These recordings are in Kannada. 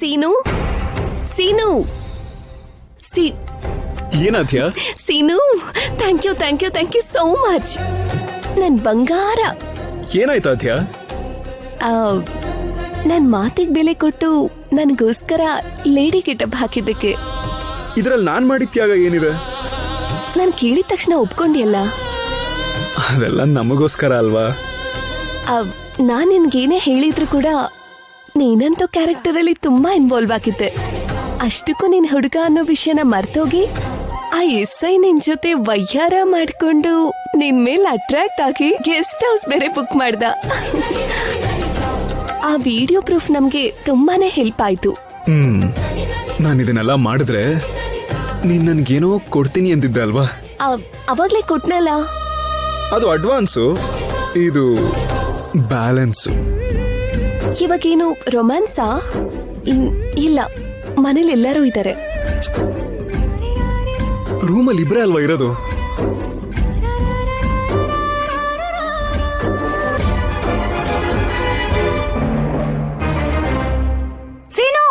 ಸೀನು ಸೀನು ಏನಾದ್ಯಾ? Seenu, thank you so much. ನನ್ ಬಂಗಾರ. ಏನಾಯ್ತಾದ್ಯಾ? ನನ್ ಮಾತಿಗೆ ಬೆಲೆ ಕೊಟ್ಟು ನನ್ಗೋಸ್ಕರ ಲೇಡಿ ಗೆಟಪ್ ಹಾಕಿದ್ದಕ್ಕೆ. ಇದ್ರಲ್ಲಿ ನಾನ್ ಮಾಡಿದ ತ್ಯಾಗ ಏನಿದೆ? ನಾನ್ ಕೇಳಿದ ತಕ್ಷಣ ಒಪ್ಕೊಂಡಿಯಲ್ಲ. ಅದೆಲ್ಲ ನಮಗೋಸ್ಕರ ಅಲ್ವಾ? ನಾನ್ ನಿನ್ಗೇನೇ ಹೇಳಿದ್ರು ಕೂಡ ನೀನಂತೂ ಕ್ಯಾರೆಕ್ಟರ್ ಅಲ್ಲಿ ತುಂಬಾ ಇನ್ವಾಲ್ವ್ ಆಗಿದ್ದೆ. ಅಷ್ಟಕ್ಕೂ ನೀನ್ ಹುಡುಗ ಅನ್ನೋ ವಿಷಯನ ಮರ್ತೋಗಿ ಆ ಎಸ್ಐ ನಿನ್ ಜೊತೆ ವಯ್ಯಾರ ಮಾಡ್ಕೊಂಡು ನಿನ್ ಮೇಲೆ ಅಟ್ರಾಕ್ಟ್ ಆಗಿ ಗೆಸ್ಟ್ ಹೌಸ್ ಬೇರೆ ಬುಕ್ ಮಾಡ್ದ. ಆ ವಿಡಿಯೋ ಪ್ರೂಫ್ ನಮ್ಗೆ ತುಂಬಾನೇ ಹೆಲ್ಪ್ ಆಯ್ತು. ನಾನು ಇದನ್ನೆಲ್ಲ ಮಾಡಿದ್ರೆ ನೀನ್ ನನ್ಗೇನೋ ಕೊಡ್ತೀನಿ ಅಂದಿದ್ದೆ ಅಲ್ವಾ? ಅವಾಗ್ಲೇ ಕೊಟ್ನಲ್ಲ. ಅದು ಅಡ್ವಾನ್ಸು, ಇದು ಬ್ಯಾಲೆನ್ಸು. ಇವಾಗೇನು ರೊಮ್ಯಾನ್ಸಾ? ಇಲ್ಲ, ಮನೇಲಿ ಎಲ್ಲರೂ ಇದ್ದಾರೆ. ರೂಮಲ್ಲಿ ಇಬ್ರೇ ಅಲ್ವಾ ಇರೋದು? ಸೀನು,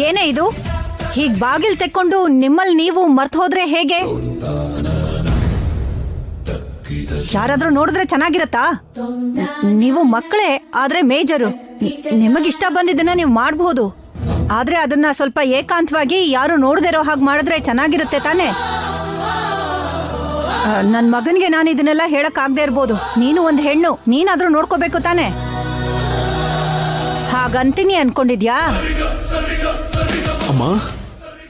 ಏನೇ ಇದು? ಹೀಗ್ ಬಾಗಿಲ್ ತೆಕ್ಕೊಂಡು ನಿಮ್ಮಲ್ಲಿ ನೀವು ಮರ್ತ್ ಹೋದ್ರೆ ಹೇಗೆ? ಯಾರಾದ್ರೂ ನೋಡಿದ್ರೆ ಚೆನ್ನಾಗಿರತ್ತಾ? ನೀವು ಮಕ್ಕಳೇ, ಆದ್ರೆ ಮೇಜರು. ನಿಮಗಿಷ್ಟ ಬಂದಿದ್ದನ್ನ ನೀವು ಮಾಡಬಹುದು, ಆದ್ರೆ ಅದನ್ನ ಸ್ವಲ್ಪ ಏಕಾಂತವಾಗಿ ಯಾರು ನೋಡದಿರೋ ಹಾಗೆ ಮಾಡಿದ್ರೆ ಚೆನ್ನಾಗಿರುತ್ತೆ ತಾನೆ? ನನ್ ಮಗನ್ಗೆ ನಾನು ಇದನ್ನೆಲ್ಲ ಹೇಳಕ್ ಆಗದೆ ಇರ್ಬೋದು. ನೀನು ಒಂದ್ ಹೆಣ್ಣು, ನೀನಾದ್ರೂ ನೋಡ್ಕೋಬೇಕು ತಾನೆ? ಹಾಗಂತೀನಿ ಅನ್ಕೊಂಡಿದ್ಯಾ? ಅಮ್ಮ,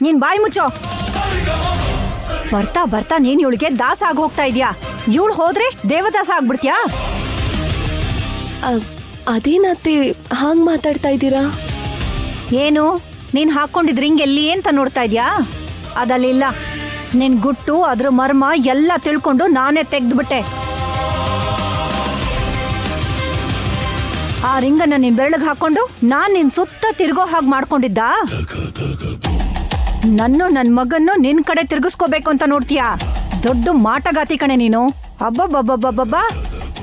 ನೀನ್ ಬಾಯಿ ಮುಚ್ಚೋ. ಬರ್ತಾ ಬರ್ತಾ ನೀನ್ ಇವಳಿಗೆ ದಾಸ ಆಗಿ ಹೋಗ್ತಾ ಇದ್ಯಾ. ಇವಳು ಹೋದ್ರೆ ದೇವದಾಸ ಆಗ್ಬಿಡ್ತ್ಯಾ? ಅದೇನತ್ತೆ ಹಾಂಗ್ ಮಾತಾಡ್ತಾ ಇದ್ದೀರಾ? ಏನು ನೀನ್ ಹಾಕೊಂಡಿದ್ ರಿಂಗ್ ಎಲ್ಲಿ ಅಂತ ನೋಡ್ತಾ ಇದ್ಯಾ? ಅದಲ್ಲಿಲ್ಲ. ನಿನ್ ಗುಟ್ಟು, ಅದ್ರ ಮರ್ಮ ಎಲ್ಲ ತಿಳ್ಕೊಂಡು ನಾನೇ ತೆಗ್ದ್ಬಿಟ್ಟೆ. ಆ ರಿಂಗನ್ನ ನಿನ್ ಬೆರಳಿಗೆ ಹಾಕೊಂಡು ನಾನ್ ನಿನ್ ಸುತ್ತ ತಿರ್ಗೋ ಹಾಗೆ ಮಾಡ್ಕೊಂಡಿದ್ದ. ನನ್ ಮಗನ್ನು ನಿನ್ ಕಡೆ ತಿರ್ಗಿಸ್ಕೋಬೇಕು ಅಂತ ನೋಡ್ತೀಯಾ? ದೊಡ್ಡ ಮಾಟಗಾತಿ ಕಣೆ ನೀನು. ಅಬ್ಬಬ್ಬಬ್ಬಬ್ಬಬ್ಬ,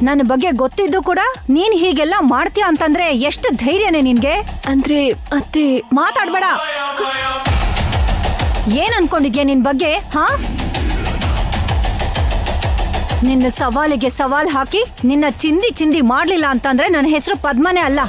ನನ್ನ ಬಗ್ಗೆ ಗೊತ್ತಿದ್ದು ಕೂಡ ನೀನ್ ಹೀಗೆಲ್ಲ ಮಾಡ್ತೀಯ ಅಂತಂದ್ರೆ ಎಷ್ಟು ಧೈರ್ಯನೇ ನಿನ್ಗೆ? ಅಂದ್ರೆ ಅತ್ತೆ, ಮಾತಾಡ್ಬೇಡ. ಏನ್ ಅನ್ಕೊಂಡಿದ್ಯಾ ನಿನ್ ಬಗ್ಗೆ? ಹಾ, ನಿನ್ನ ಸವಾಲಿಗೆ ಸವಾಲ್ ಹಾಕಿ ನಿನ್ನ ಚಿಂದಿ ಮಾಡ್ಲಿಲ್ಲ ಅಂತಂದ್ರೆ ನನ್ನ ಹೆಸರು ಪದ್ಮನೇ ಅಲ್ಲ.